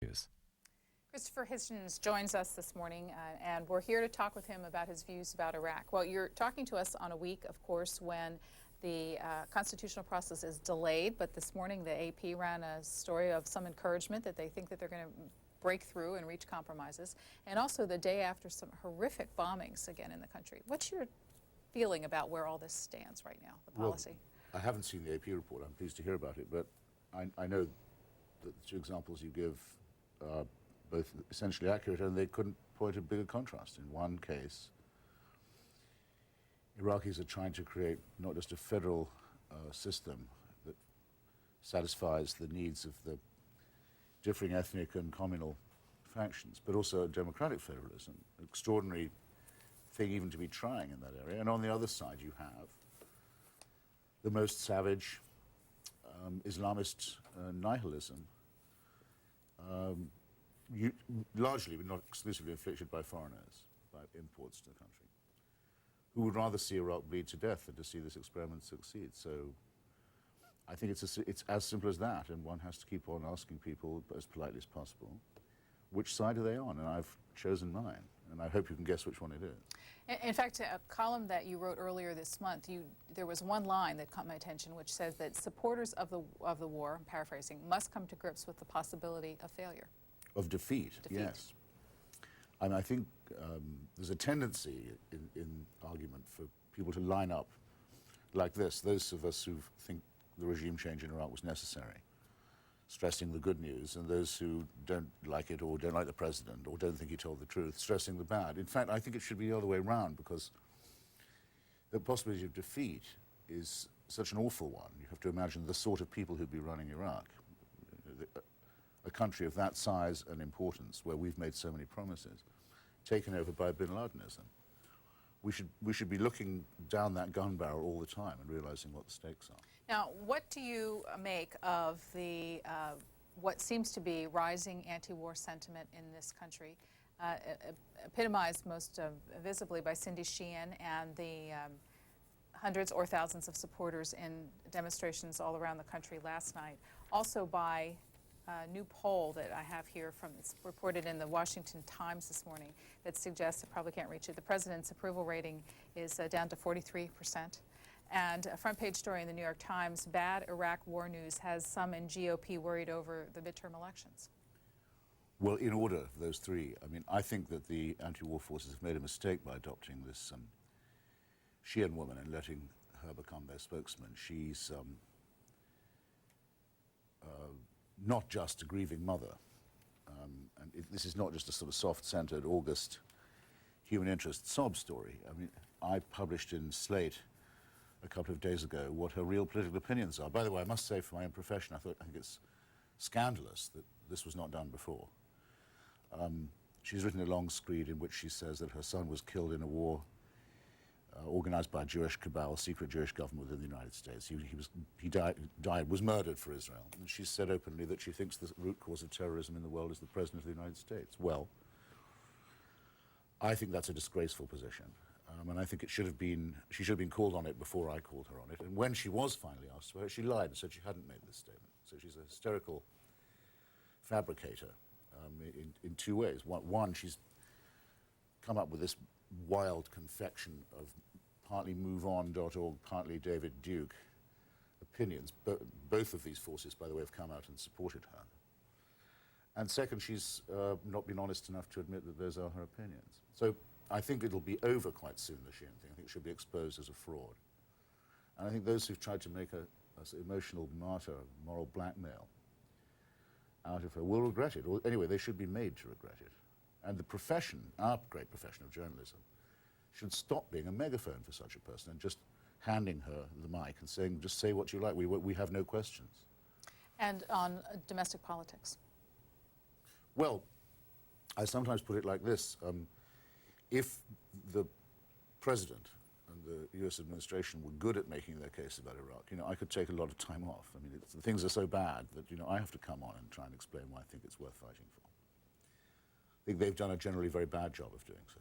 News. Christopher Hitchens joins us this morning, and we're here to talk with him about his views about Iraq. Well, you're talking to us on a week, of course, when the constitutional process is delayed, but this morning the AP ran a story of some encouragement that they think that they're going to break through and reach compromises, and also the day after some horrific bombings again in the country. What's your feeling about where all this stands right now, the policy? Well, I haven't seen the AP report. I'm pleased to hear about it, but I know that the two examples you give are both essentially accurate, and they couldn't point a bigger contrast. In one case, Iraqis are trying to create not just a federal system that satisfies the needs of the differing ethnic and communal factions, but also a democratic federalism, an extraordinary thing even to be trying in that area. And on the other side, you have the most savage Islamist nihilism, largely, but not exclusively, inflicted by foreigners, by imports to the country, who would rather see Iraq bleed to death than to see this experiment succeed. So I think it's as simple as that, and one has to keep on asking people as politely as possible, which side are they on? And I've chosen mine, and I hope you can guess which one it is. In fact, a column that you wrote earlier this month, there was one line that caught my attention, which says that supporters of the war, I'm paraphrasing, must come to grips with the possibility of failure. Of defeat, yes. And I think there's a tendency in argument for people to line up like this. Those of us who think the regime change in Iraq was necessary, stressing the good news, and those who don't like it or don't like the president or don't think he told the truth, stressing the bad. In fact, I think it should be the other way around, because the possibility of defeat is such an awful one. You have to imagine the sort of people who'd be running Iraq. A country of that size and importance, where we've made so many promises, taken over by bin Ladenism. We should be looking down that gun barrel all the time and realizing what the stakes are. Now, what do you make of the what seems to be rising anti-war sentiment in this country, epitomized most visibly by Cindy Sheehan and the hundreds or thousands of supporters in demonstrations all around the country last night, also by a new poll that I have here it's reported in the Washington Times this morning that suggests, I probably can't reach it, the president's approval rating is down to 43%. And a front page story in the New York Times, bad Iraq war news has some in GOP worried over the midterm elections. Well, in order, those three, I mean, I think that the anti-war forces have made a mistake by adopting this Sheehan woman and letting her become their spokesman. She's not just a grieving mother. And this is not just a sort of soft-centered, August human interest sob story. I mean, I published in Slate a couple of days ago what her real political opinions are. By the way, I must say, for my own profession, I think it's scandalous that this was not done before. She's written a long screed in which she says that her son was killed in a war organized by a Jewish cabal, secret Jewish government within the United States. He was murdered for Israel. And she said openly that she thinks the root cause of terrorism in the world is the President of the United States. Well, I think that's a disgraceful position. And I think she should have been called on it before I called her on it. And when she was finally asked about it, she lied and said she hadn't made this statement. So she's a hysterical fabricator in two ways. One, she's come up with this wild confection of partly MoveOn.org, partly David Duke opinions. Both of these forces, by the way, have come out and supported her. And second, she's not been honest enough to admit that those are her opinions. So I think it'll be over quite soon, the Sheehan thing. I think it should be exposed as a fraud. And I think those who've tried to make an emotional martyr, moral blackmail out of her will regret it. Or anyway, they should be made to regret it. And the profession, our great profession of journalism, should stop being a megaphone for such a person and just handing her the mic and saying, just say what you like, we have no questions. And on domestic politics? Well, I sometimes put it like this. If the president and the US administration were good at making their case about Iraq, I could take a lot of time off. I mean, the things are so bad that, I have to come on and try and explain why I think it's worth fighting for. I think they've done a generally very bad job of doing so.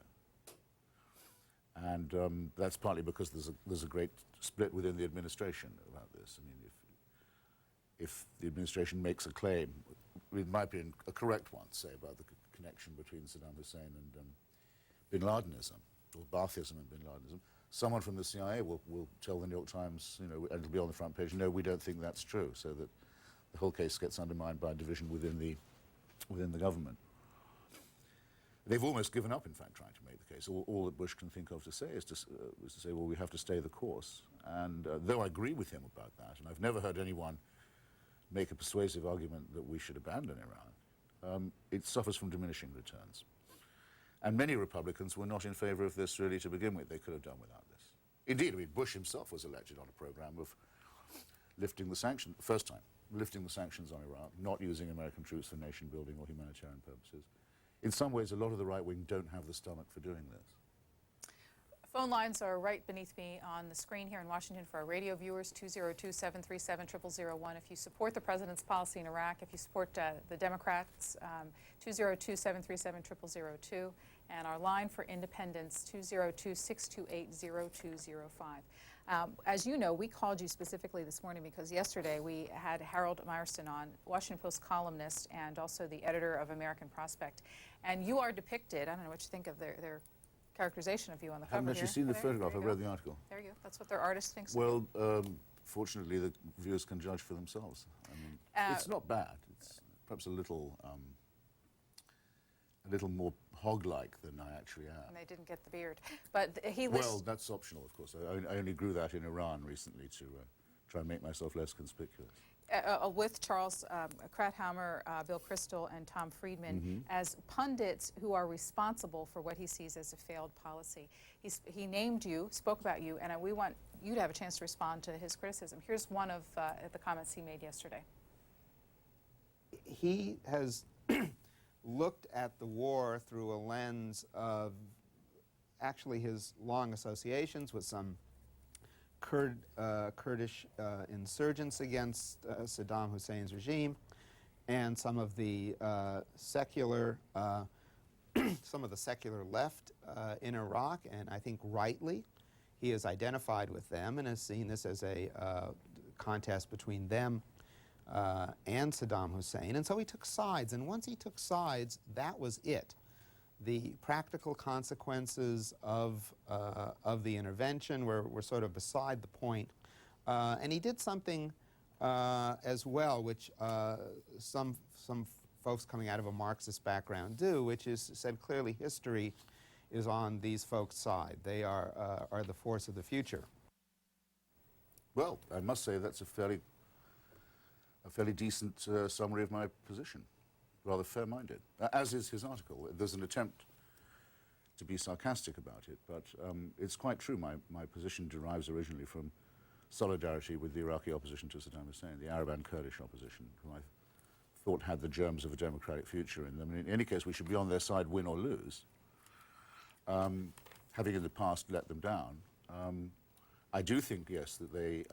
And that's partly because there's a great split within the administration about this. I mean, if the administration makes a claim, it might be a correct one, say, about the connection between Saddam Hussein and bin Ladenism, or Baathism and bin Ladenism, someone from the CIA will tell the New York Times, you know, and it'll be on the front page, no, we don't think that's true, so that the whole case gets undermined by a division within the government. They've almost given up, in fact, trying to make the case. All that Bush can think of to say is to say, well, we have to stay the course. And though I agree with him about that, and I've never heard anyone make a persuasive argument that we should abandon Iran, it suffers from diminishing returns. And many Republicans were not in favor of this really to begin with. They could have done without this. Indeed, I mean, Bush himself was elected on a program of lifting the sanctions, first time, lifting the sanctions on Iraq, not using American troops for nation building or humanitarian purposes. In some ways, a lot of the right wing don't have the stomach for doing this. Phone lines are right beneath me on the screen here in Washington for our radio viewers, 202-737-0001. If you support the president's policy in Iraq, if you support the Democrats, 202-737-0002. And our line for independence, 202-628-0205. As you know, we called you specifically this morning because yesterday we had Harold Meyerson on, Washington Post columnist and also the editor of American Prospect. And you are depicted, I don't know what you think of their characterization of you on the cover. I haven't actually seen the photograph. I've read the article. There you go. That's what their artist thinks. Well, fortunately, the viewers can judge for themselves. I mean, it's not bad. It's perhaps a little more hog-like than I actually am. And they didn't get the beard. But he lists... Well, that's optional, of course. I only grew that in Iran recently to try and make myself less conspicuous. With Charles Krauthammer, Bill Kristol, and Tom Friedman as pundits who are responsible for what he sees as a failed policy. He named you, spoke about you, and we want you to have a chance to respond to his criticism. Here's one of the comments he made yesterday. He has looked at the war through a lens of actually his long associations with some Kurdish insurgents against Saddam Hussein's regime, and some of the secular left in Iraq, and I think rightly he is identified with them and has seen this as a contest between them and Saddam Hussein. And so he took sides, and once he took sides, that was it. The practical consequences of the intervention were sort of beside the point. And he did something as well, which some folks coming out of a Marxist background do, which is said clearly history is on these folks' side. They are the force of the future. Well, I must say that's a fairly decent summary of my position. Rather fair-minded, as is his article. There's an attempt to be sarcastic about it, but it's quite true. My position derives originally from solidarity with the Iraqi opposition to Saddam Hussein, the Arab and Kurdish opposition, who I thought had the germs of a democratic future in them. And in any case, we should be on their side, win or lose. Having in the past let them down, I do think, yes, that they,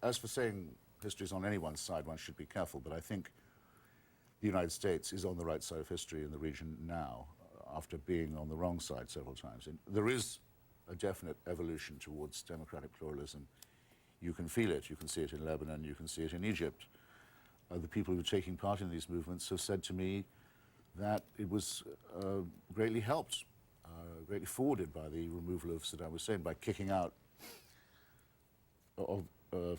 as for saying history's on anyone's side, one should be careful, but I think the United States is on the right side of history in the region now, after being on the wrong side several times. And there is a definite evolution towards democratic pluralism. You can feel it. You can see it in Lebanon. You can see it in Egypt. The people who are taking part in these movements have said to me that it was greatly helped, greatly forwarded by the removal of Saddam Hussein, by kicking out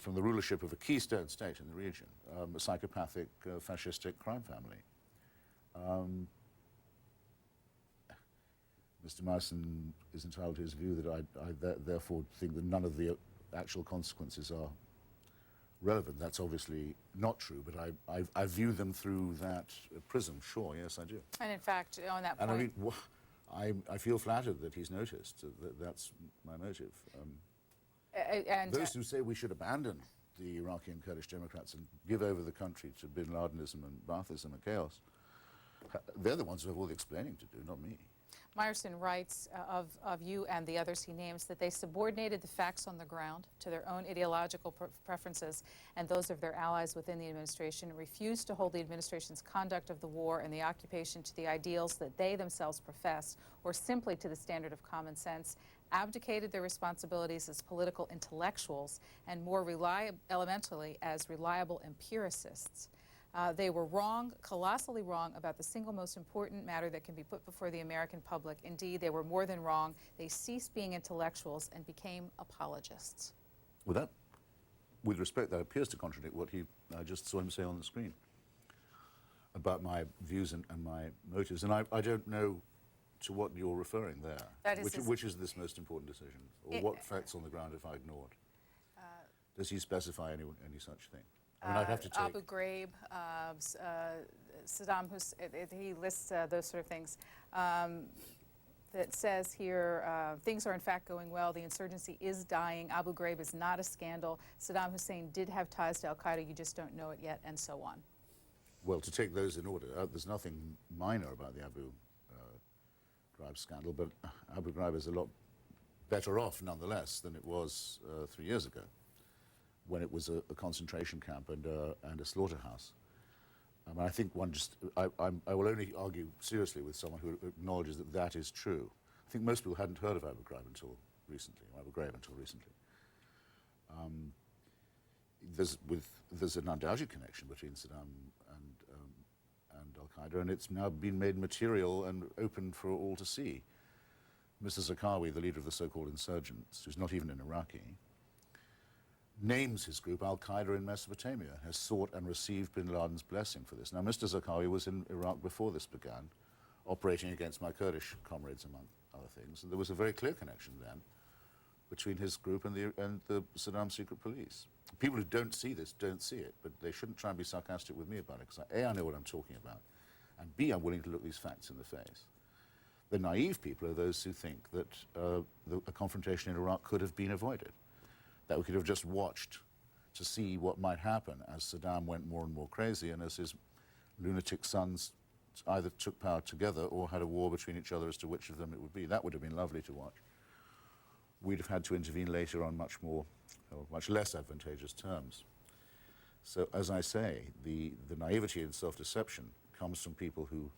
from the rulership of a keystone state in the region, a psychopathic, fascistic crime family. Mr. Meyerson is entitled to his view that I therefore think that none of the actual consequences are relevant. That's obviously not true, but I view them through that prism. Sure, yes, I do. And in fact, on that point... And I mean, I feel flattered that he's noticed. That's my motive. Those who say we should abandon the Iraqi and Kurdish Democrats and give over the country to bin Ladenism and Baathism and chaos, they're the ones who have all the explaining to do, not me. Meyerson writes of you and the others he names that they subordinated the facts on the ground to their own ideological preferences and those of their allies within the administration, and refused to hold the administration's conduct of the war and the occupation to the ideals that they themselves profess, or simply to the standard of common sense. abdicated their responsibilities as political intellectuals and more elementally as reliable empiricists. They were wrong, colossally wrong, about the single most important matter that can be put before the American public. Indeed, they were more than wrong. They ceased being intellectuals and became apologists. Well, that, with respect, that appears to contradict what I just saw him say on the screen about my views and my motives. And I don't know to what you're referring there. That is which is this most important decision? Or what facts on the ground have I ignored? Does he specify any such thing? I mean, I'd have to take... Abu Ghraib, Saddam Hussein, he lists those sort of things. That says here, things are in fact going well, the insurgency is dying, Abu Ghraib is not a scandal, Saddam Hussein did have ties to al-Qaeda, you just don't know it yet, and so on. Well, to take those in order, there's nothing minor about the Abu Ghraib scandal, but Abu Ghraib is a lot better off nonetheless than it was 3 years ago, when it was a concentration camp and a slaughterhouse. I think I will only argue seriously with someone who acknowledges that that is true. I think most people hadn't heard of Abu Ghraib until recently, There's an undoubted connection between Saddam and al-Qaeda, and it's now been made material and open for all to see. Mr. Zarqawi, the leader of the so-called insurgents, who's not even an Iraqi, names his group al-Qaeda in Mesopotamia, has sought and received bin Laden's blessing for this. Now, Mr. Zarqawi was in Iraq before this began, operating against my Kurdish comrades, among other things. And there was a very clear connection then between his group and the Saddam secret police. People who don't see this don't see it, but they shouldn't try and be sarcastic with me about it, because A, I know what I'm talking about, and B, I'm willing to look these facts in the face. The naive people are those who think that a confrontation in Iraq could have been avoided, that we could have just watched to see what might happen as Saddam went more and more crazy and as his lunatic sons either took power together or had a war between each other as to which of them it would be. That would have been lovely to watch. We'd have had to intervene later on much less advantageous terms. So, as I say, the naivety and self-deception comes from people who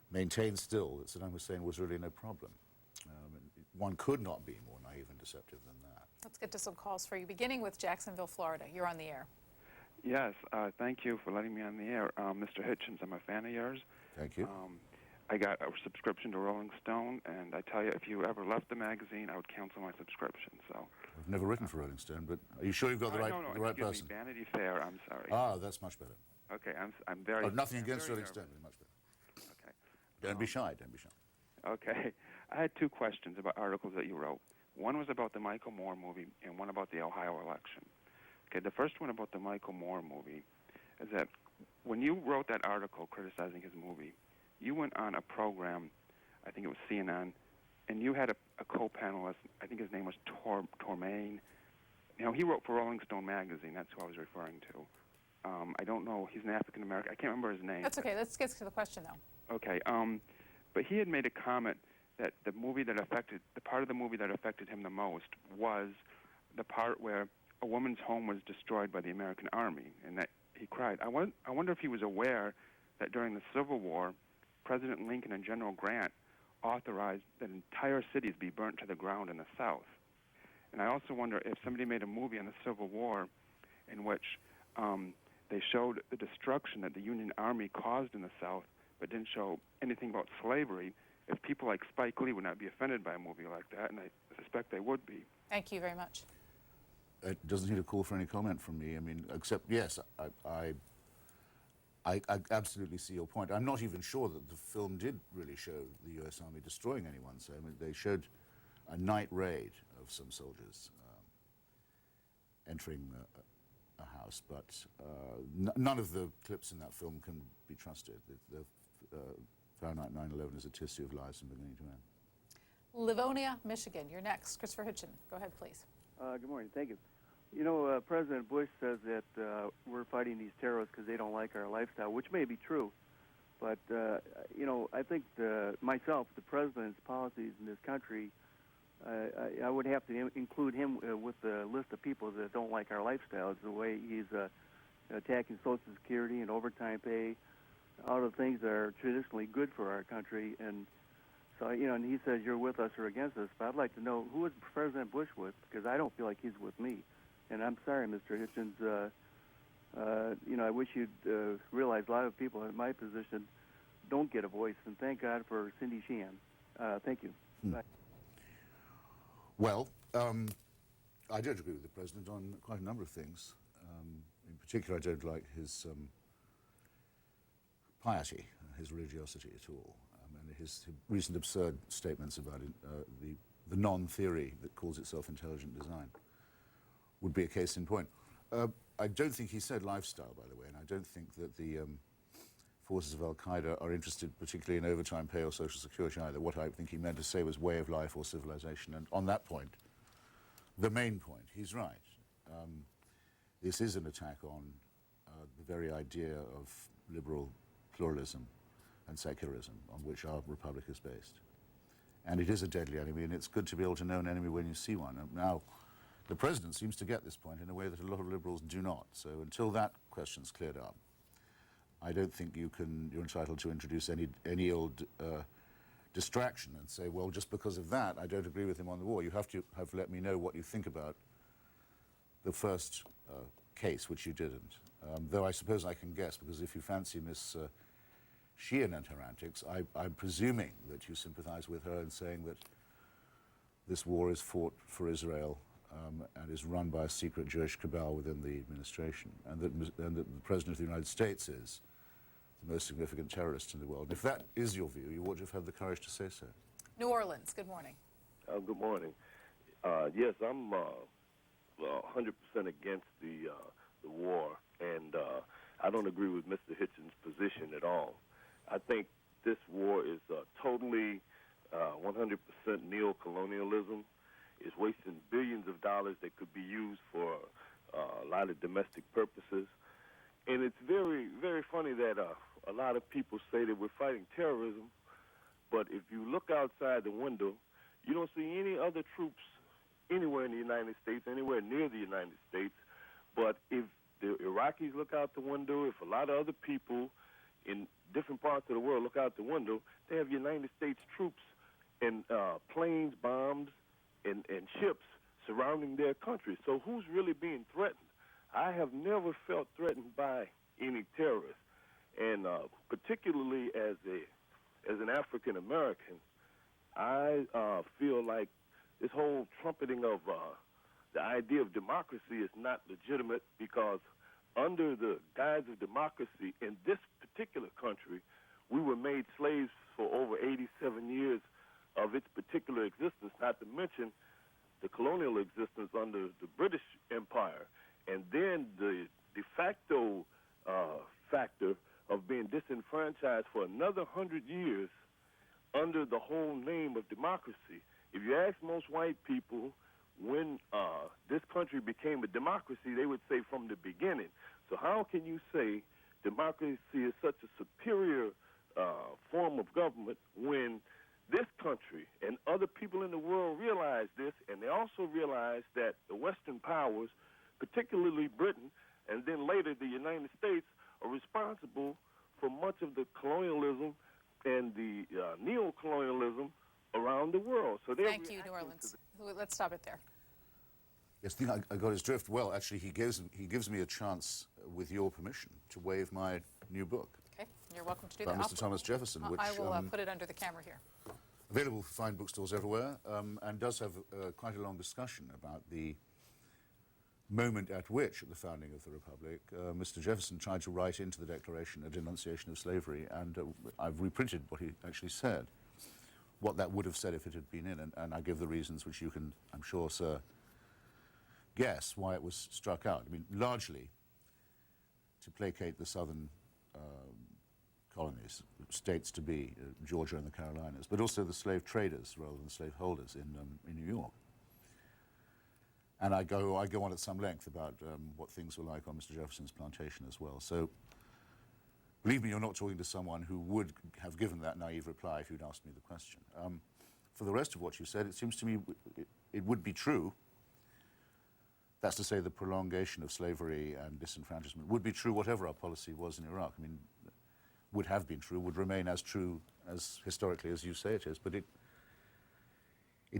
maintain still that Saddam Hussein was really no problem. One could not be more naive and deceptive than that. Let's get to some calls for you, beginning with Jacksonville, Florida. You're on the air. Yes, thank you for letting me on the air. Mr. Hitchens, I'm a fan of yours. Thank you. I got a subscription to Rolling Stone, and I tell you, if you ever left the magazine, I would cancel my subscription. So I've never written for Rolling Stone, but are you sure you've got the right person? Me, Vanity Fair. I'm sorry. Ah, that's much better. Okay, I'm very. Oh, nothing against Rolling Stone, but much better. Okay. Don't be shy. Don't be shy. Okay, I had two questions about articles that you wrote. One was about the Michael Moore movie, and one about the Ohio election. Okay, the first one about the Michael Moore movie is that when you wrote that article criticizing his movie, you went on a program, I think it was CNN, and you had a co-panelist, I think his name was Tormain. You know, he wrote for Rolling Stone magazine, that's who I was referring to. I don't know, he's an African-American, I can't remember his name. That's okay, let's get to the question though. Okay, but he had made a comment that the part of the movie that affected him the most was the part where a woman's home was destroyed by the American army, and that he cried. I wonder if he was aware that during the Civil War, President Lincoln and General Grant authorized that entire cities be burnt to the ground in the South. And I also wonder if somebody made a movie on the Civil War in which they showed the destruction that the Union Army caused in the South, but didn't show anything about slavery, if people like Spike Lee would not be offended by a movie like that, and I suspect they would be. Thank you very much. It doesn't need a call for any comment from me. I mean, except, yes, I absolutely see your point. I'm not even sure that the film did really show the U.S. Army destroying anyone. So, I mean, they showed a night raid of some soldiers entering a house, but none of the clips in that film can be trusted. Fahrenheit 9/11 is a tissue of lies from beginning to end. Livonia, Michigan. You're next. Christopher Hitchens. Go ahead, please. Good morning. Thank you. You know, President Bush says that we're fighting these terrorists because they don't like our lifestyle, which may be true. But, you know, I think myself, the president's policies in this country, I would have to include him with the list of people that don't like our lifestyles, the way he's attacking Social Security and overtime pay, all the things that are traditionally good for our country. And So, you know, and he says you're with us or against us, but I'd like to know who is President Bush with, because I don't feel like he's with me. And I'm sorry, Mr. Hitchens, you know, I wish you'd realize a lot of people in my position don't get a voice, and thank God for Cindy Sheehan. Thank you. Bye. Well, I don't agree with the president on quite a number of things. In particular, I don't like his piety, his religiosity at all, and his recent absurd statements about the non-theory that calls itself intelligent design would be a case in point. I don't think he said lifestyle, by the way, and I don't think that the forces of Al-Qaeda are interested particularly in overtime pay or social security either. What I think he meant to say was way of life or civilization, and on that point, the main point, he's right. This is an attack on the very idea of liberal pluralism and secularism on which our republic is based. And it is a deadly enemy, and it's good to be able to know an enemy when you see one. Now, the president seems to get this point in a way that a lot of liberals do not. So until that question's cleared up, I don't think you're entitled to introduce any old distraction and say, well, just because of that, I don't agree with him on the war. You have to let me know what you think about the first case, which you didn't. Though I suppose I can guess, because if you fancy Miss Sheehan and her antics, I'm presuming that you sympathize with her in saying that this war is fought for Israel and is run by a secret Jewish cabal within the administration, and that the President of the United States is the most significant terrorist in the world. And if that is your view, you ought to have had the courage to say so. New Orleans, good morning. Good morning. Yes, I'm 100% against the war, and I don't agree with Mr. Hitchens' position at all. I think this war is totally 100% neo-colonialism. It's wasting billions of dollars that could be used for a lot of domestic purposes. And it's very, very funny that a lot of people say that we're fighting terrorism, but if you look outside the window, you don't see any other troops anywhere in the United States, anywhere near the United States. But if the Iraqis look out the window, if a lot of other people in different parts of the world look out the window, they have United States troops and planes, bombs, and ships surrounding their country. So who's really being threatened? I have never felt threatened by any terrorist, and particularly as an African American, I feel like this whole trumpeting of the idea of democracy is not legitimate, because under the guise of democracy in this particular country, we were made slaves for over 87 years of its particular existence, not to mention the colonial existence under the British Empire, and then the de facto factor of being disenfranchised for another 100 years under the whole name of democracy. If you ask most white people when this country became a democracy, they would say from the beginning. So how can you say democracy is such a superior form of government when this country and other people in the world realize this, and they also realize that the Western powers, particularly Britain, and then later the United States, are responsible for much of the colonialism and the neo-colonialism around the world. So Thank you, New Orleans. Let's stop it there. Yes, I think I got his drift. Well, actually, he gives me a chance, with your permission, to wave my new book. Okay, you're welcome to do by that. Mr. Thomas Jefferson, which I will put it under the camera here. available for fine bookstores everywhere, and does have quite a long discussion about the moment at which, at the founding of the Republic, Mr. Jefferson tried to write into the Declaration a denunciation of slavery, and I've reprinted what he actually said, what that would have said if it had been in, and I give the reasons which you can, I'm sure, sir, guess why it was struck out. I mean, largely to placate the southern colonies, states to be, Georgia and the Carolinas, but also the slave traders rather than slave holders in New York. And I go on at some length about what things were like on Mr. Jefferson's plantation as well. So believe me, you're not talking to someone who would have given that naive reply if you'd asked me the question. For the rest of what you said, it seems to me it would be true. That's to say, the prolongation of slavery and disenfranchisement would be true whatever our policy was in Iraq. I mean, would have been true, would remain as true as historically as you say it is. But it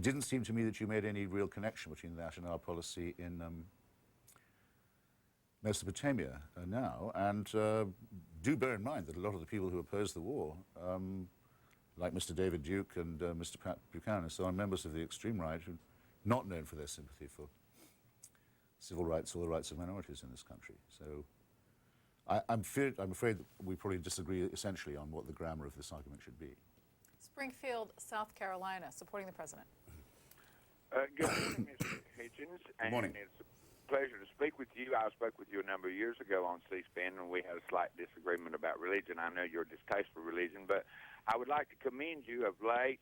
didn't seem to me that you made any real connection between that and our policy in Mesopotamia now. And do bear in mind that a lot of the people who opposed the war, like Mr. David Duke and Mr. Pat Buchanan and so on, members of the extreme right, who are not known for their sympathy for civil rights or the rights of minorities in this country. So I'm afraid that we probably disagree essentially on what the grammar of this argument should be. Springfield, South Carolina, supporting the president. Good morning, Mr. Hitchens. Good morning. And it's a pleasure to speak with you. I spoke with you a number of years ago on C-SPAN, and we had a slight disagreement about religion. I know your distaste for religion, but I would like to commend you. Of late,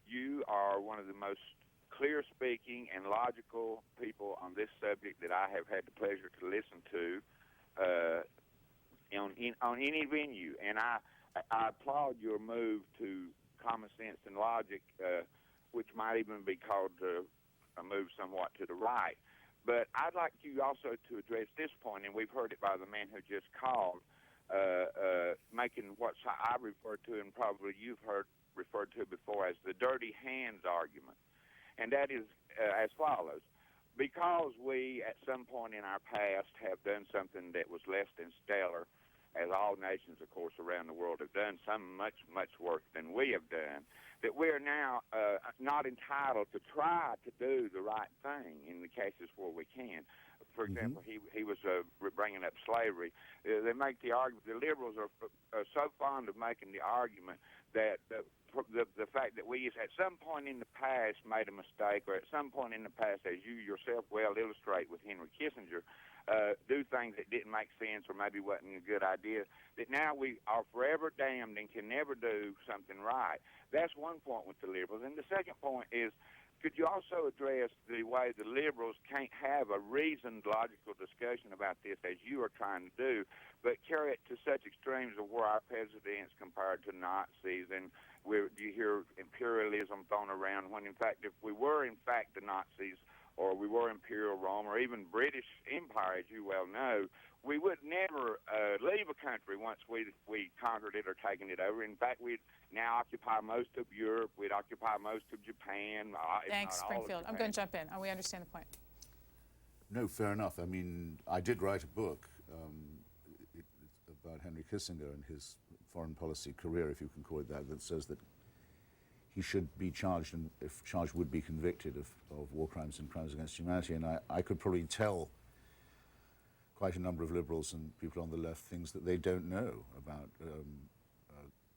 you are one of the most clear-speaking and logical people on this subject that I have had the pleasure to listen to on any venue. And I applaud your move to common sense and logic, which might even be called a move somewhat to the right. But I'd like you also to address this point, and we've heard it by the man who just called, making what I refer to, and probably you've heard referred to before, as the dirty hands argument. And that is as follows. Because we, at some point in our past, have done something that was less than stellar, as all nations, of course, around the world have done, some much, much worse than we have done, that we are now not entitled to try to do the right thing in the cases where we can. For example, he was bringing up slavery. They make the argument, the liberals are so fond of making the argument that the fact that we at some point in the past made a mistake, or at some point in the past, as you yourself well illustrate with Henry Kissinger, do things that didn't make sense or maybe wasn't a good idea, that now we are forever damned and can never do something right. That's one point with the liberals. And the second point is, could you also address the way the liberals can't have a reasoned, logical discussion about this, as you are trying to do, but carry it to such extremes of where our presidents compared to Nazis, and you hear imperialism thrown around, when in fact, if we were in fact the Nazis, or we were Imperial Rome, or even British Empire, as you well know, we would never leave a country once we conquered it or taken it over. In fact, we'd now occupy most of Europe. We'd occupy most of Japan. Thanks, Springfield. I'm going to jump in. We understand the point. No, fair enough. I mean, I did write a book about Henry Kissinger and his foreign policy career, if you can call it that, that says that he should be charged, and if charged, would be convicted of war crimes and crimes against humanity. And I could probably tell quite a number of liberals and people on the left things that they don't know about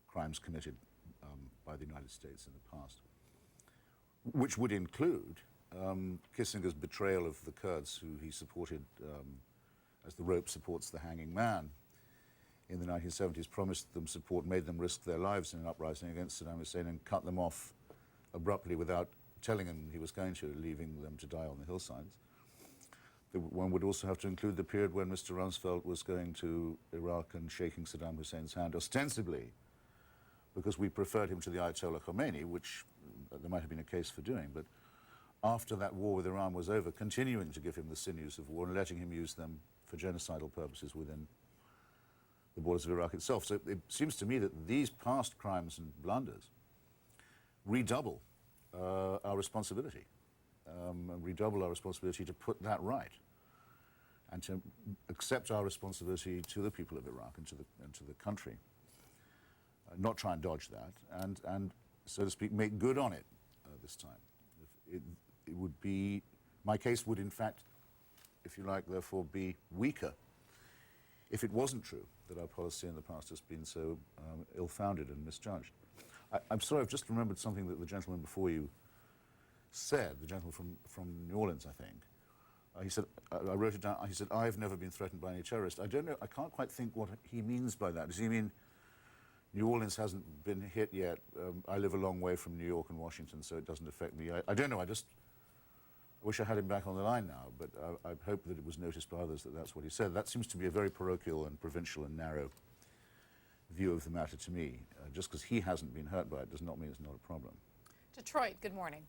crimes committed by the United States in the past, which would include Kissinger's betrayal of the Kurds, who he supported as the rope supports the hanging man in the 1970s, promised them support, made them risk their lives in an uprising against Saddam Hussein, and cut them off abruptly without telling him he was going to, leaving them to die on the hillsides. One would also have to include the period when Mr. Rumsfeld was going to Iraq and shaking Saddam Hussein's hand, ostensibly because we preferred him to the Ayatollah Khomeini, which there might have been a case for doing, but after that war with Iran was over, continuing to give him the sinews of war and letting him use them for genocidal purposes within the borders of Iraq itself. So it seems to me that these past crimes and blunders redouble our responsibility, and redouble our responsibility to put that right, and to accept our responsibility to the people of Iraq and to the country, not try and dodge that, and so to speak, make good on it this time. It would be, my case would in fact, if you like, therefore be weaker if it wasn't true that our policy in the past has been so ill-founded and misjudged. I'm sorry, I've just remembered something that the gentleman before you said, the gentleman from New Orleans, I think. He said, I wrote it down, he said, I've never been threatened by any terrorist. I don't know, I can't quite think what he means by that. Does he mean New Orleans hasn't been hit yet? I live a long way from New York and Washington, so it doesn't affect me. I don't know, I wish I had him back on the line now, but I hope that it was noticed by others that that's what he said. That seems to be a very parochial and provincial and narrow view of the matter to me. Just because he hasn't been hurt by it does not mean it's not a problem. Detroit, good morning.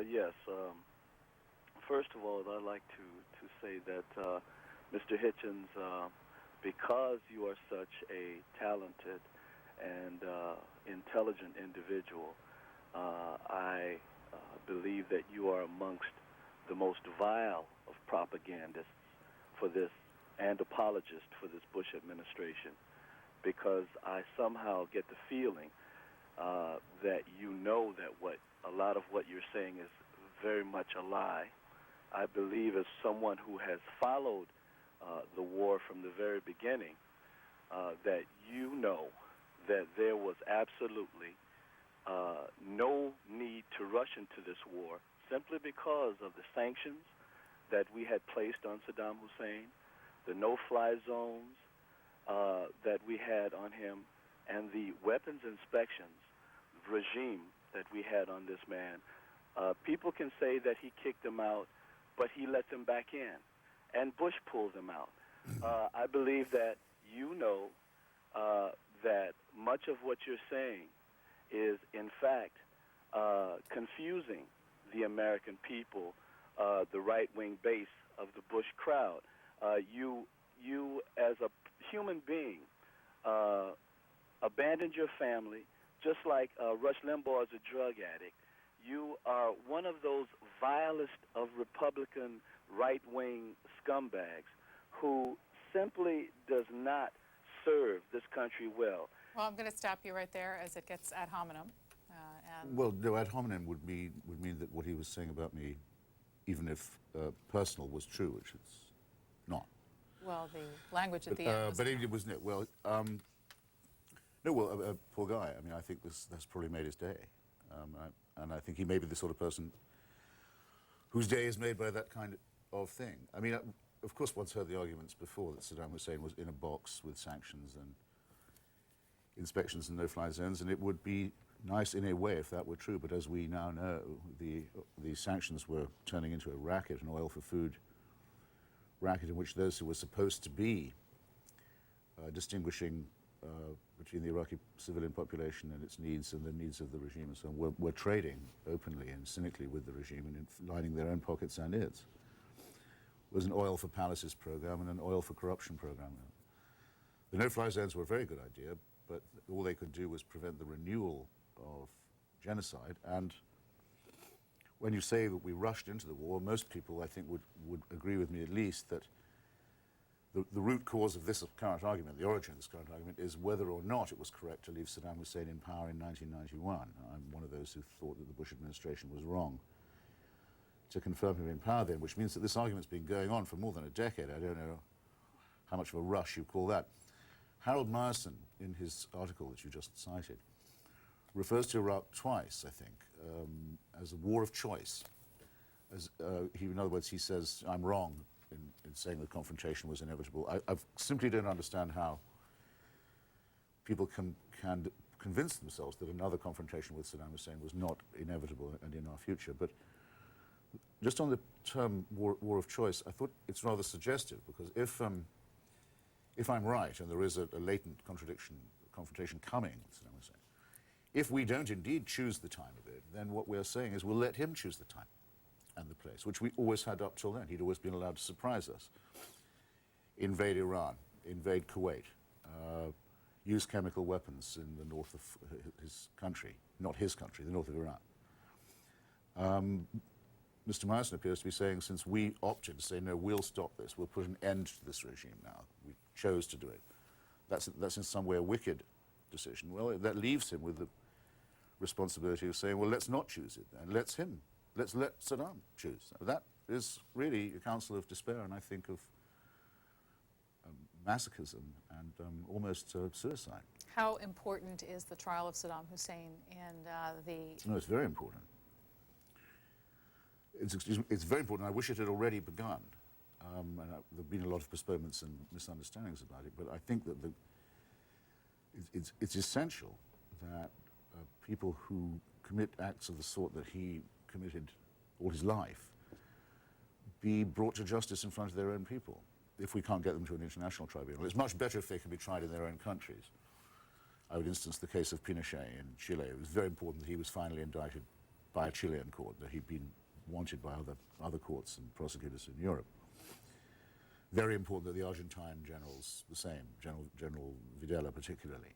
Yes. First of all, I'd like to say that Mr. Hitchens because you are such a talented and intelligent individual, I believe that you are amongst the most vile of propagandists for this and apologists for this Bush administration, because I somehow get the feeling that you know that a lot of what you're saying is very much a lie. I believe, as someone who has followed the war from the very beginning, that you know that there was absolutely no need to rush into this war simply because of the sanctions that we had placed on Saddam Hussein, the no-fly zones that we had on him, and the weapons inspections regime that we had on this man. People can say that he kicked them out, but he let them back in, and Bush pulled them out. I believe that you know that much of what you're saying is, in fact, confusing the American people, the right-wing base of the Bush crowd. You, as a human being, abandoned your family, just like Rush Limbaugh is a drug addict. You are one of those vilest of Republican right-wing scumbags who simply does not serve this country well. Well, I'm going to stop you right there as it gets ad hominem. Well, no, ad hominem would mean that what he was saying about me, even if personal, was true, which it's not. Well, the language at the end was... But it was no. Well, poor guy. I mean, I think that's probably made his day, and I think he may be the sort of person whose day is made by that kind of thing. I mean, of course, one's heard the arguments before that Saddam Hussein was in a box with sanctions and inspections and no-fly zones, and it would be nice in a way if that were true. But as we now know, the sanctions were turning into a racket, an oil-for-food racket in which those who were supposed to be distinguishing between the Iraqi civilian population and its needs and the needs of the regime and so on were trading openly and cynically with the regime and lining their own pockets and its. It was an oil for palaces program and an oil for corruption program. The no-fly zones were a very good idea, but all they could do was prevent the renewal of genocide. And when you say that we rushed into the war, most people, I think, would agree with me at least that the root cause of this current argument, the origin of this current argument, is whether or not it was correct to leave Saddam Hussein in power in 1991. I'm one of those who thought that the Bush administration was wrong to confirm him in power then, which means that this argument's been going on for more than a decade. I don't know how much of a rush you call that. Harold Meyerson, in his article that you just cited, refers to Iraq twice, I think, as a war of choice. In other words, he says, I'm wrong in saying that confrontation was inevitable. I simply don't understand how people can convince themselves that another confrontation with Saddam Hussein was not inevitable and in our future. But just on the term war of choice, I thought it's rather suggestive, because if I'm right, and there is a latent confrontation coming with Saddam Hussein, if we don't indeed choose the time of it, then what we're saying is we'll let him choose the time and the place, which we always had up till then. He'd always been allowed to surprise us. Invade Iran, invade Kuwait, use chemical weapons in the north of his country, not his country, the north of Iran. Mr. Meyerson appears to be saying, since we opted to say, no, we'll stop this, we'll put an end to this regime now, we chose to do it, that's in some way a wicked decision. Well, that leaves him with the responsibility of saying, well, let's not choose it then, let's let Saddam choose. That is really a counsel of despair, and I think of masochism and almost suicide. How important is the trial of Saddam Hussein and No, it's very important. It's very important. I wish it had already begun. And there have been a lot of postponements and misunderstandings about it, but I think that it's essential that people who commit acts of the sort that he committed all his life be brought to justice in front of their own people, if we can't get them to an international tribunal. It's much better if they can be tried in their own countries. I would instance the case of Pinochet in Chile. It was very important that he was finally indicted by a Chilean court, that he'd been wanted by other courts and prosecutors in Europe. Very important that the Argentine generals, the same, General Videla particularly,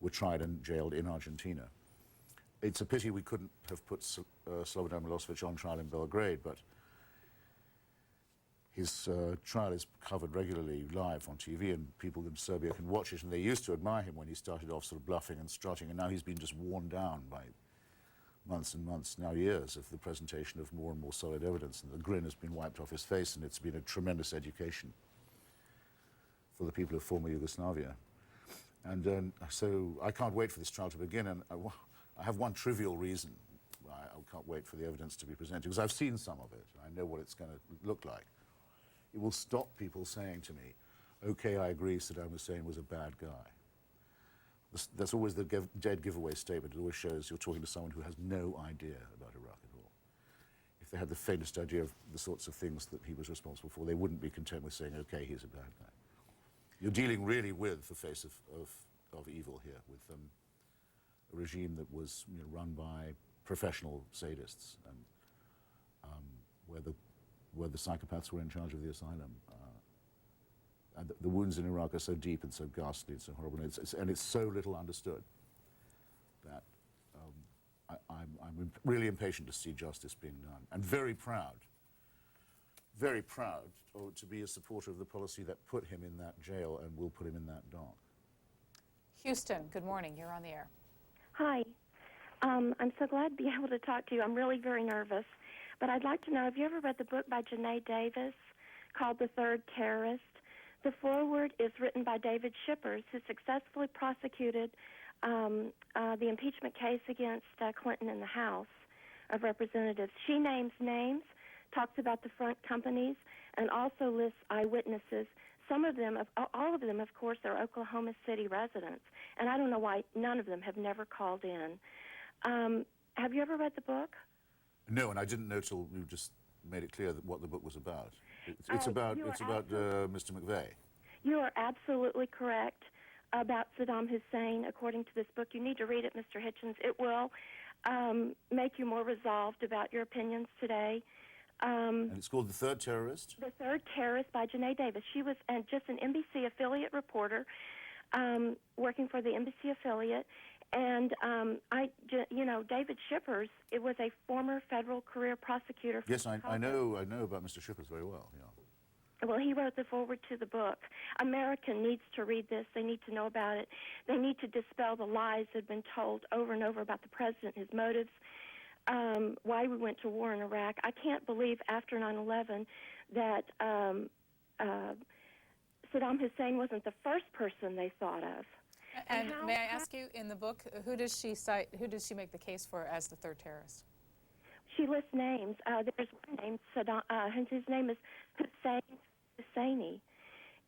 were tried and jailed in Argentina. It's a pity we couldn't have put Slobodan Milosevic on trial in Belgrade, but his trial is covered regularly live on TV, and people in Serbia can watch it, and they used to admire him when he started off sort of bluffing and strutting, and now he's been just worn down by months and months, now years, of the presentation of more and more solid evidence, and the grin has been wiped off his face, and it's been a tremendous education for the people of former Yugoslavia. And so I can't wait for this trial to begin, and I have one trivial reason why I can't wait for the evidence to be presented, because I've seen some of it. I know what it's going to look like. It will stop people saying to me, okay, I agree, Saddam Hussein was a bad guy. That's always the dead giveaway statement. It always shows you're talking to someone who has no idea about Iraq at all. If they had the faintest idea of the sorts of things that he was responsible for, they wouldn't be content with saying, okay, he's a bad guy. You're dealing really with the face of evil here, with a regime that was run by professional sadists, and where the psychopaths were in charge of the asylum. And the wounds in Iraq are so deep and so ghastly and so horrible, and it's so little understood that I'm really impatient to see justice being done, and very proud to be a supporter of the policy that put him in that jail and will put him in that dock. Houston, good morning. You're on the air. Hi. I'm so glad to be able to talk to you. I'm really very nervous. But I'd like to know, have you ever read the book by Janae Davis called The Third Terrorist? The foreword is written by David Shippers, who successfully prosecuted the impeachment case against Clinton in the House of Representatives. She names names, talks about the front companies, and also lists eyewitnesses. Some of them, all of them, of course, are Oklahoma City residents, and I don't know why none of them have never called in. Have you ever read the book? No, and I didn't know till you just made it clear that what the book was about. It's about Mr. McVeigh. You are absolutely correct about Saddam Hussein. According to this book, you need to read it, Mr. Hitchens. It will make you more resolved about your opinions today. And it's called The Third Terrorist? The Third Terrorist by Janae Davis. She was just an NBC affiliate reporter working for the NBC affiliate. And, David Shippers, it was a former federal career prosecutor. Yes, I know about Mr. Shippers very well, yeah. Well, he wrote the foreword to the book. America needs to read this. They need to know about it. They need to dispel the lies that have been told over and over about the president, his motives, why we went to war in Iraq. I can't believe after 9/11 that Saddam Hussein wasn't the first person they thought of. And may I ask you, in the book, who does she cite? Who does she make the case for as the third terrorist? She lists names. There's one named Saddam. His name is Husseini.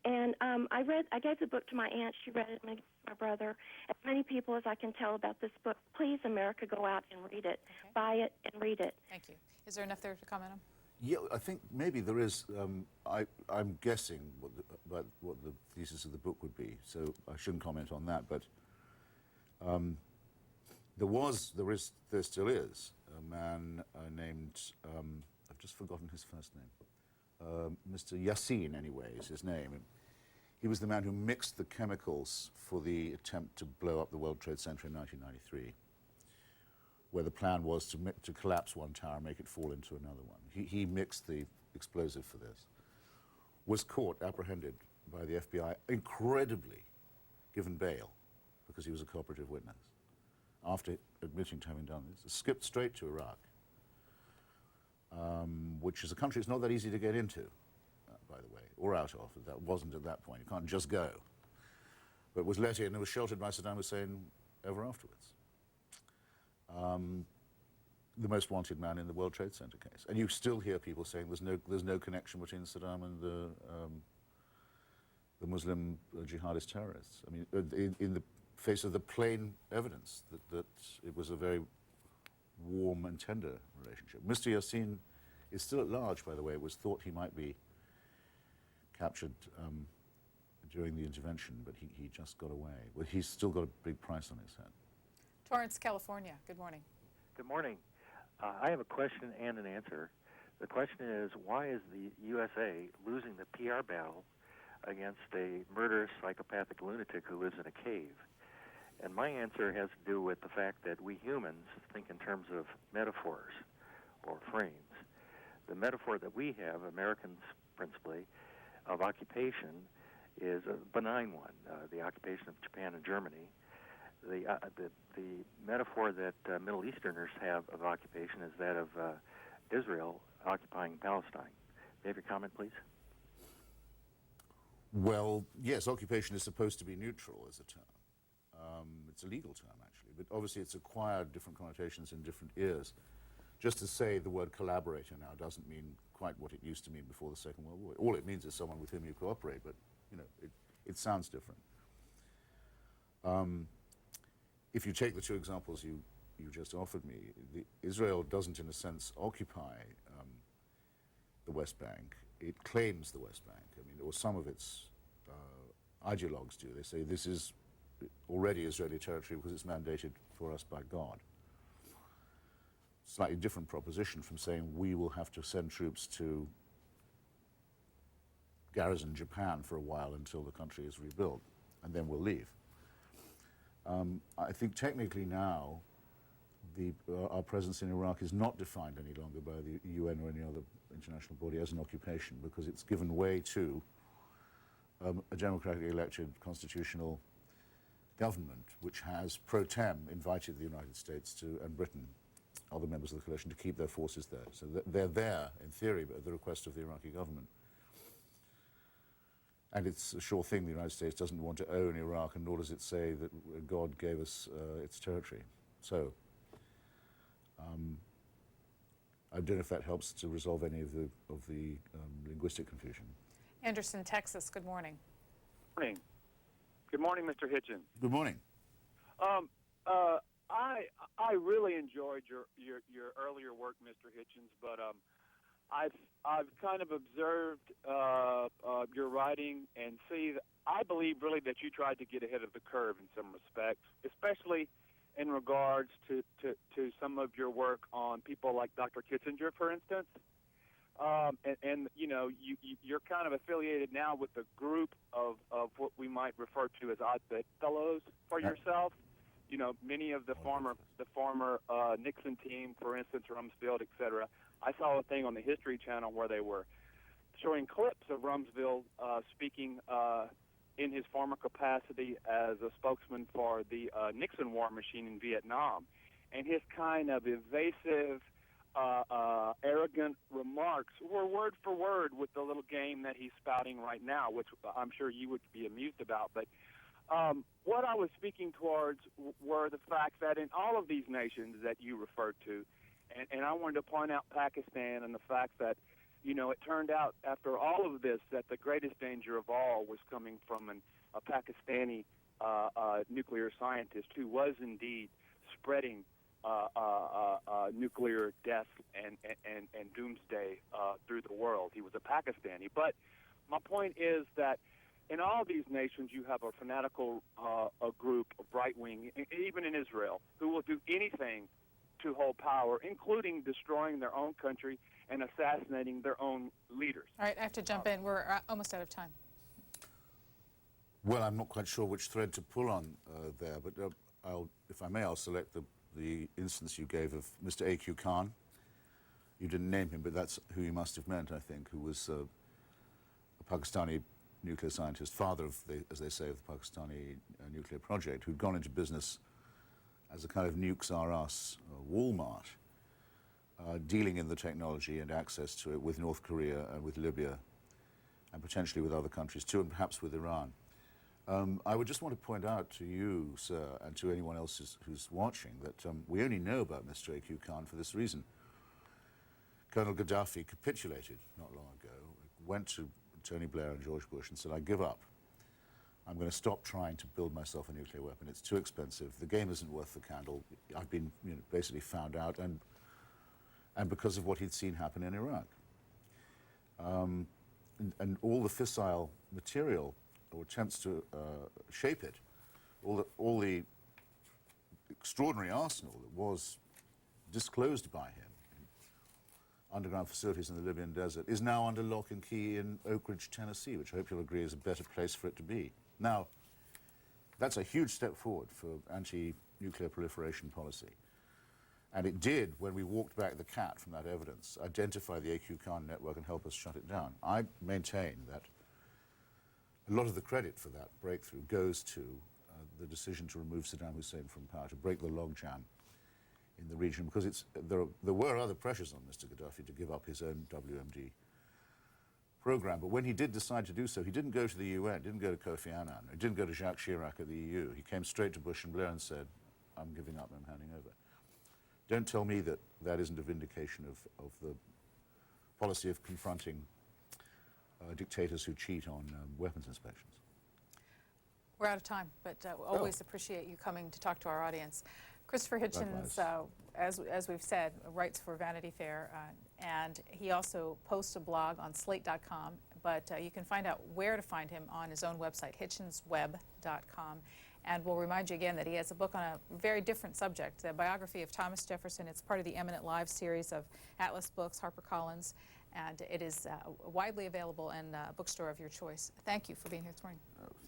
And I gave the book to my aunt. She read it. And my brother. As many people as I can tell about this book. Please, America, go out and read it. Okay. Buy it and read it. Thank you. Is there enough there to comment on? Yeah, I think maybe there is. I'm guessing what the thesis of the book would be, so I shouldn't comment on that. But there still is a man named I've just forgotten his first name. Mr. Yassin, anyway, is his name. He was the man who mixed the chemicals for the attempt to blow up the World Trade Center in 1993. Where the plan was to collapse one tower and make it fall into another one. He mixed the explosive for this. Was caught, apprehended by the FBI, incredibly given bail because he was a cooperative witness. After admitting to having done this, skipped straight to Iraq, which is a country it's not that easy to get into, by the way, or out of. That wasn't at that point. You can't just go. But was let in and was sheltered by Saddam Hussein ever afterwards. The most wanted man in the World Trade Center case, and you still hear people saying there's no connection between Saddam and the Muslim jihadist terrorists. I mean, in the face of the plain evidence that it was a very warm and tender relationship. Mr. Yassin is still at large, by the way. It was thought he might be captured during the intervention, but he just got away. Well, he's still got a big price on his head. Torrance, California. Good morning. Good morning. I have a question and an answer. The question is, why is the USA losing the PR battle against a murderous psychopathic lunatic who lives in a cave? And my answer has to do with the fact that we humans think in terms of metaphors or frames. The metaphor that we have, Americans principally, of occupation is a benign one, the occupation of Japan and Germany. The metaphor that Middle Easterners have of occupation is that of Israel occupying Palestine. May I have your comment, please? Well, yes, occupation is supposed to be neutral as a term. It's a legal term, actually, but obviously it's acquired different connotations in different ears. Just to say the word collaborator now doesn't mean quite what it used to mean before the Second World War. All it means is someone with whom you cooperate, but you know, it sounds different. If you take the two examples you just offered me, Israel doesn't, in a sense, occupy the West Bank. It claims the West Bank. I mean, or some of its ideologues do. They say this is already Israeli territory because it's mandated for us by God. Slightly different proposition from saying we will have to send troops to garrison Japan for a while until the country is rebuilt, and then we'll leave. I think technically now our presence in Iraq is not defined any longer by the UN or any other international body as an occupation, because it's given way to a democratically elected constitutional government which has pro tem invited the United States to, and Britain, other members of the coalition, to keep their forces there. So they're there, in theory, but at the request of the Iraqi government. And it's a sure thing the United States doesn't want to own Iraq, and nor does it say that God gave us its territory. So I don't know if that helps to resolve any of the linguistic confusion. Anderson, Texas, good morning. Morning. Good morning, Mr. Hitchens. Good morning. I really enjoyed your earlier work, Mr. Hitchens, but I've kind of observed your writing and see. I believe really that you tried to get ahead of the curve in some respects, especially in regards to some of your work on people like Dr. Kissinger, for instance. And you know, you're kind of affiliated now with the group of what we might refer to as odd fellows for yourself. You know, many of the former Nixon team, for instance, Rumsfeld, et cetera. I saw a thing on the History Channel where they were showing clips of Rumsfeld speaking in his former capacity as a spokesman for the Nixon war machine in Vietnam, and his kind of evasive, arrogant remarks were word for word with the little game that he's spouting right now, which I'm sure you would be amused about. But what I was speaking towards were the fact that in all of these nations that you referred to, and I wanted to point out Pakistan and the fact that, you know, it turned out after all of this that the greatest danger of all was coming from a Pakistani nuclear scientist who was indeed spreading nuclear death and doomsday through the world. He was a Pakistani. But my point is that in all these nations, you have a fanatical a group of right-wing, even in Israel, who will do anything to hold power, including destroying their own country and assassinating their own leaders. All right, I have to jump in. We're almost out of time. Well, I'm not quite sure which thread to pull on there, but if I may, I'll select the instance you gave of Mr. A.Q. Khan. You didn't name him, but that's who you must have meant, I think, who was a Pakistani nuclear scientist, father of, as they say, of the Pakistani nuclear project, who'd gone into business as a kind of nukes R Us Walmart, dealing in the technology and access to it with North Korea and with Libya, and potentially with other countries too, and perhaps with Iran. I would just want to point out to you, sir, and to anyone else who's watching, that we only know about Mr. A.Q. Khan for this reason. Colonel Gaddafi capitulated not long ago, went to Tony Blair and George Bush and said, I give up. I'm going to stop trying to build myself a nuclear weapon. It's too expensive. The game isn't worth the candle. I've been basically found out, and because of what he'd seen happen in Iraq. And all the fissile material, or attempts to shape it, all the extraordinary arsenal that was disclosed by him underground facilities in the Libyan desert, is now under lock and key in Oak Ridge, Tennessee, which I hope you'll agree is a better place for it to be. Now, that's a huge step forward for anti-nuclear proliferation policy. And it did, when we walked back the cat from that evidence, identify the AQ Khan network and help us shut it down. I maintain that a lot of the credit for that breakthrough goes to the decision to remove Saddam Hussein from power, to break the logjam in the region, because there were other pressures on Mr. Gaddafi to give up his own WMD program. But when he did decide to do so, he didn't go to the UN, didn't go to Kofi Annan, he didn't go to Jacques Chirac at the EU. He came straight to Bush and Blair and said, I'm giving up, I'm handing over. Don't tell me that that isn't a vindication of the policy of confronting dictators who cheat on weapons inspections. We're out of time, but always appreciate you coming to talk to our audience. Christopher Hitchens, as we've said, writes for Vanity Fair, and he also posts a blog on slate.com, but you can find out where to find him on his own website, hitchensweb.com. And we'll remind you again that he has a book on a very different subject, the biography of Thomas Jefferson. It's part of the Eminent Lives series of Atlas Books, HarperCollins, and it is widely available in a bookstore of your choice. Thanks for being here this morning.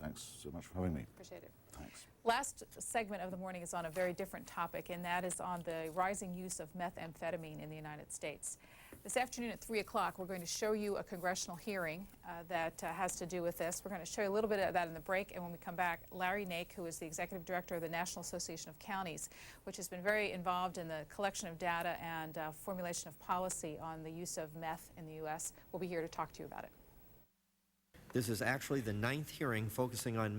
Thanks so much for having me. Appreciate it. Thanks. Last segment of the morning is on a very different topic, and that is on the rising use of methamphetamine in the United States. This afternoon at 3 o'clock, we're going to show you a congressional hearing that has to do with this. We're going to show you a little bit of that in the break, and when we come back, Larry Naik, who is the Executive Director of the National Association of Counties, which has been very involved in the collection of data and formulation of policy on the use of meth in the U.S., will be here to talk to you about it. This is actually the 9th hearing focusing on